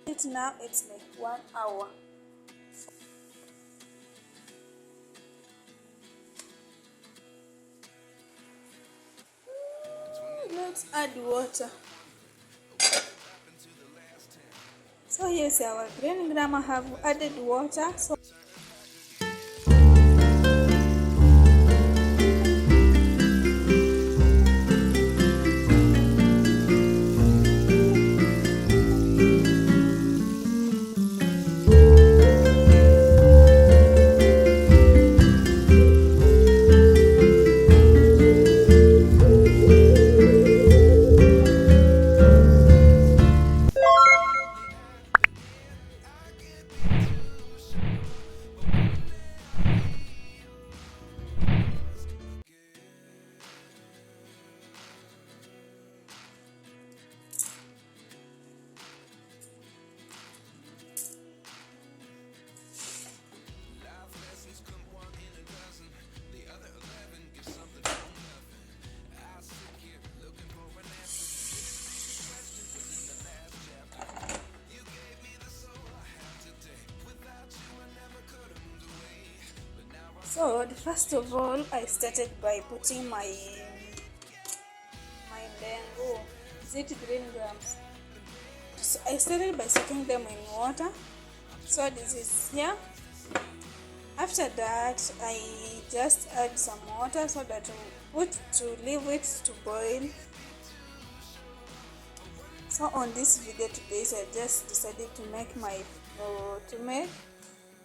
It now it's like 1 hour. Let's add water. So yes, our greengram have added water. So first of all, I started by putting my Ndengu, is it greengrams? So I started by soaking them in water. So this is here. After that, I just add some water so that to leave it to boil. So on this video today, I just decided to make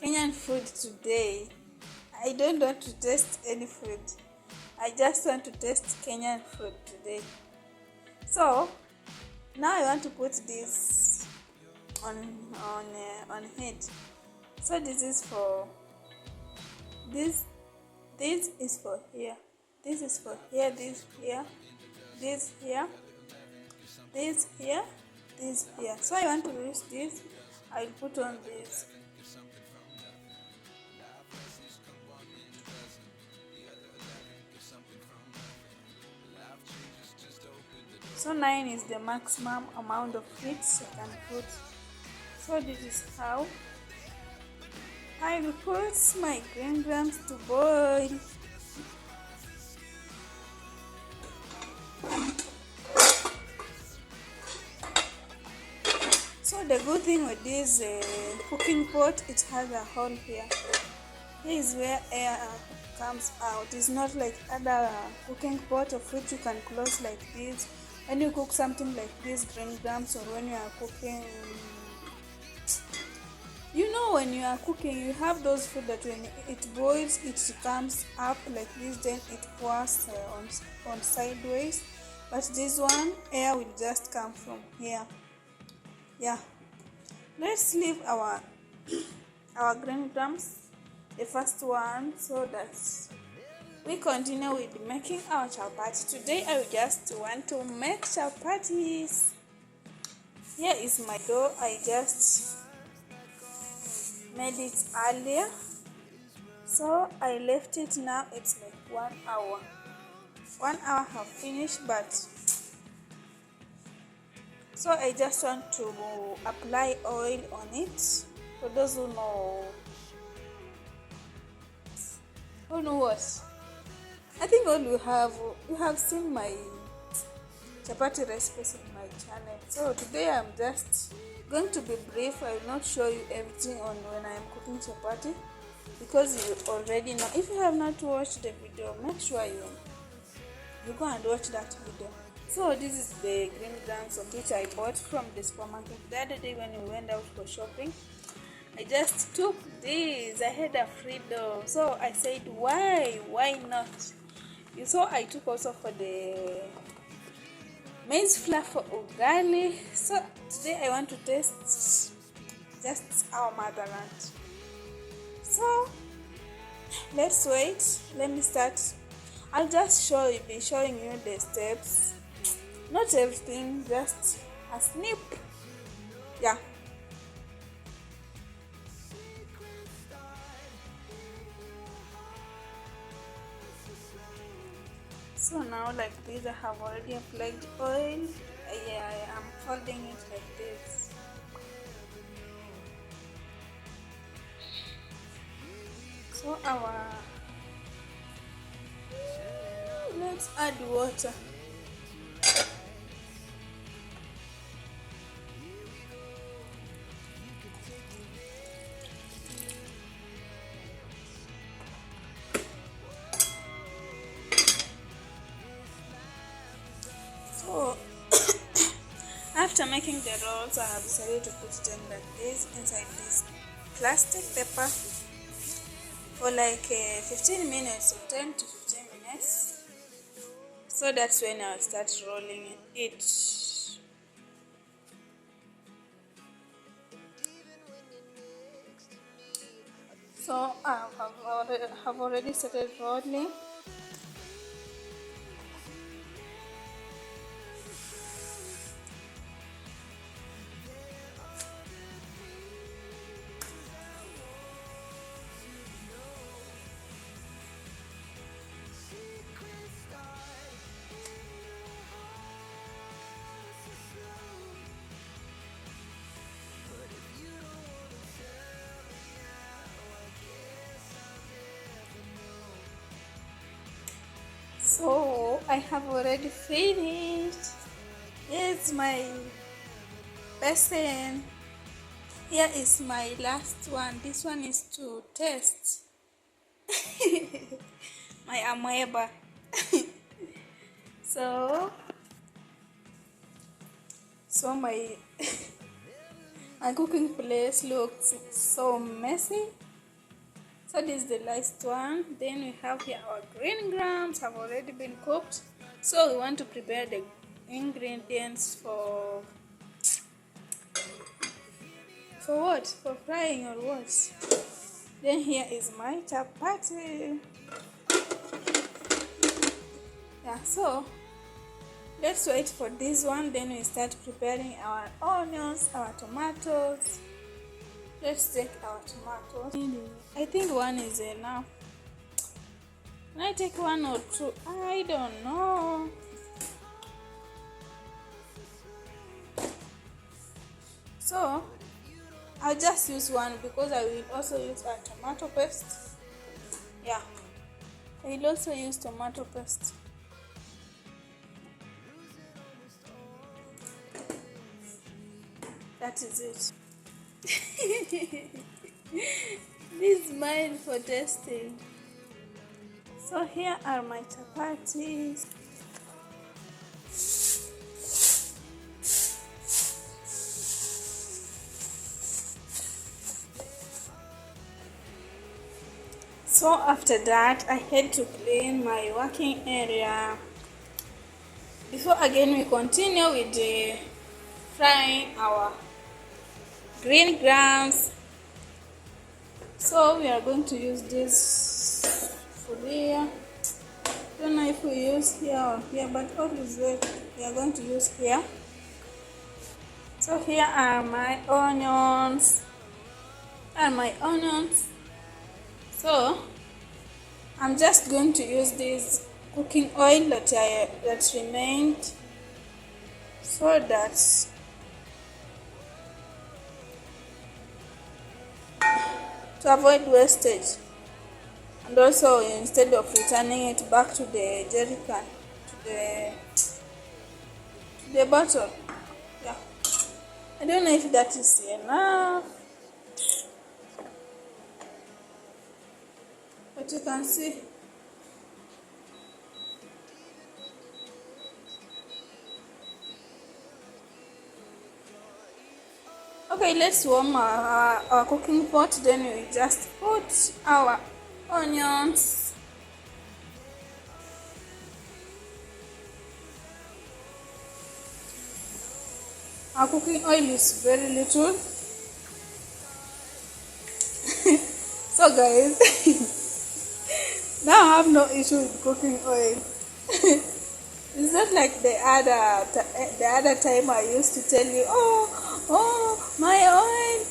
Kenyan food today. I don't want to taste any food. I just want to taste Kenyan food today. So now I want to put this on heat. So this is for this. This is for here. This is for here. This here. This here. This here. This here. So I want to use this. I'll put on this. So 9 is the maximum amount of heat I can put. So this is how I will put my greengrams to boil. So the good thing with this cooking pot, it has a hole here. Here is where air comes out. It's not like other cooking pot of which you can close like this. When you cook something like this, greengrams, or when you are cooking, when you are cooking, you have those food that when it boils, it comes up like this, then it pours on sideways. But this one, air will just come from here. Yeah. Let's leave our greengrams, the first one, so that we continue with making our chapati. Today I just want to make chapatis. Here is my dough. I just made it earlier. So I left it now. It's like 1 hour. 1 hour have finished, but so I just want to apply oil on it. For those who know what? I think all you have seen my chapati recipes in my channel. So today I'm just going to be brief. I will not show you everything on when I am cooking chapati, because you already know. If you have not watched the video, make sure you go and watch that video. So this is the greengrams of which I bought from the supermarket the other day when we went out for shopping. I just took this. I had a free dough, so I said, why not? So I took also for the maize flour for ugali. So today I want to taste just our motherland. So let's wait. Let me start. I'll just be showing you the steps. Not everything, just a snip. Yeah. So now like this, I have already applied oil. I am folding it like this. So let's add water. So after making the rolls, I have decided to put them like this inside this plastic paper for like 15 minutes or 10 to 15 minutes. So that's when I'll start rolling it. So I have already started rolling. So I have already finished. Here's my basin. Here is my last one. This one is to taste my amoeba. so my my cooking place looks so messy. So this is the last one. Then we have here our green grams have already been cooked. So we want to prepare the ingredients for what? For frying or what? Then here is my chapati. Yeah, so let's wait for this one. Then we start preparing our onions, our tomatoes. Let's take our tomatoes. I think one is enough. Can I take one or two? I don't know. So I'll just use one because I will also use a tomato paste. Yeah, I will also use tomato paste. That is it. This is mine for tasting. So here are my chapatis. So after that, I had to clean my working area. Before again we continue with the frying our green grams. So we are going to use this fulia. I don't know if we use here or here, but obviously we are going to use here. So here are my onions. So I'm just going to use this cooking oil that remained, so that to avoid wastage, and also instead of returning it back to the jerry can, to the bottle. Yeah, I don't know if that is enough, but you can see. Okay, let's warm our cooking pot. Then we just put our onions. Our cooking oil is very little. So guys, now I have no issue with cooking oil. It's not like the other time I used to tell you, oh, my oil.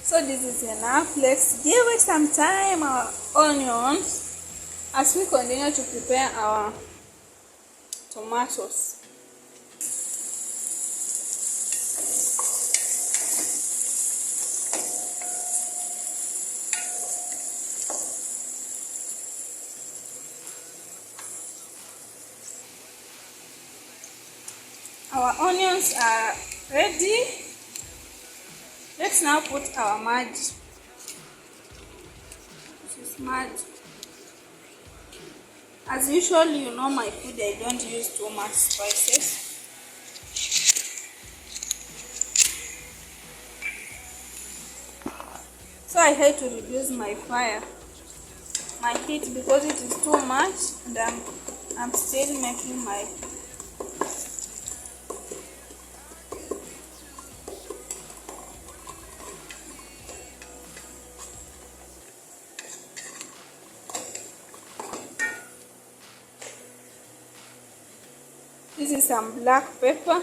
So this is enough. Let's give it some time, our onions, as we continue to prepare our tomatoes. Our onions are ready. Let's now put our mud. This is mud. As usual, you know my food, I don't use too much spices. So I had to reduce my heat because it is too much, and I'm still making my This is some black pepper.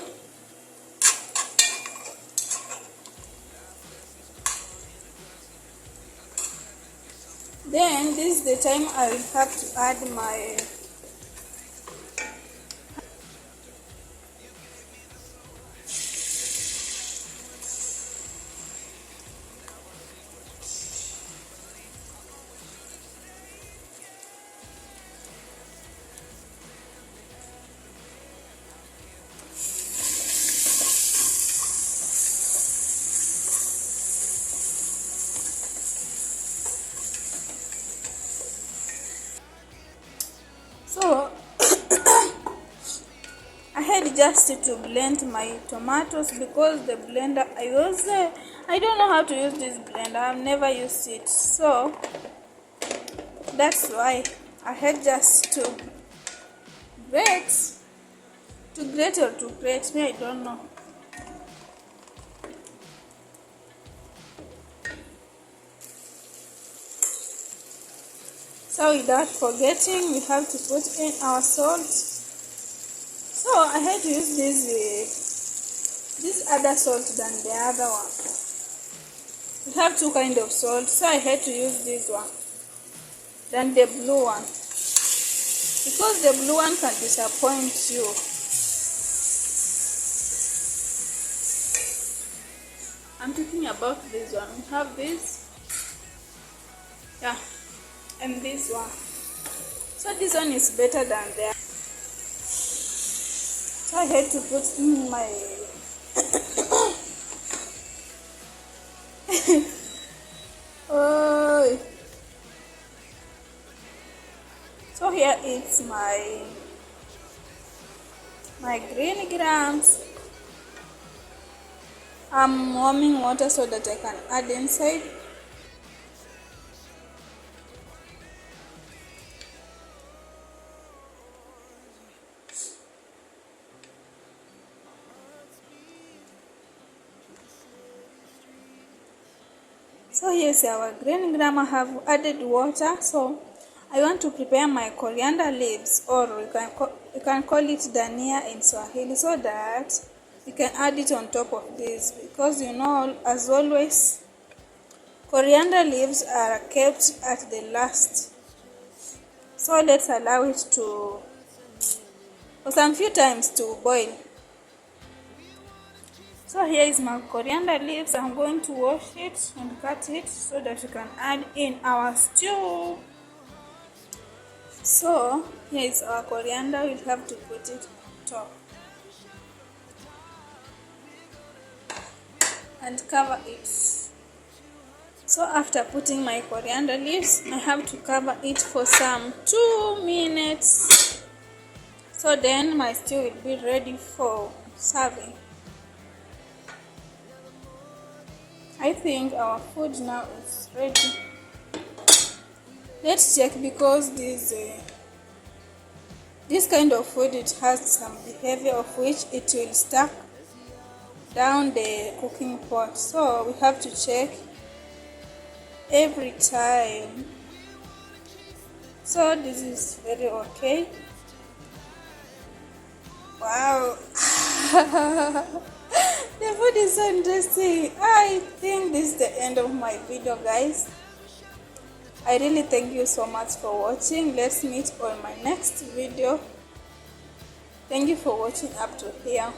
Then this is the time I will have to add my So I had just to blend my tomatoes because the blender I don't know how to use this blender. I've never used it, so that's why I had just to grate or to grate me, I don't know. So without forgetting, we have to put in our salt. So I had to use this other salt than the other one. We have two kinds of salt, so I had to use this one than the blue one, because the blue one can disappoint you. I'm talking about this one. We have this, yeah, and this one. So this one is better than the. So I had to put in my oh. So here is my green grams. I'm warming water so that I can add inside. So here's our green gram. I have added water. So I want to prepare my coriander leaves, or you can call it dania in Swahili, so that you can add it on top of this, because you know, as always, coriander leaves are kept at the last. So let's allow it to for some few times to boil. So here is my coriander leaves. I'm going to wash it and cut it so that we can add in our stew. So here is our coriander. We'll have to put it on top and cover it. So after putting my coriander leaves, I have to cover it for some 2 minutes. So then my stew will be ready for serving. I think our food now is ready. Let's check, because this kind of food, it has some behavior of which it will stuck down the cooking pot. So we have to check every time. So this is very okay. Wow. The food is so interesting. I think this is the end of my video, guys. I really thank you so much for watching. Let's meet on my next video. Thank you for watching up to here.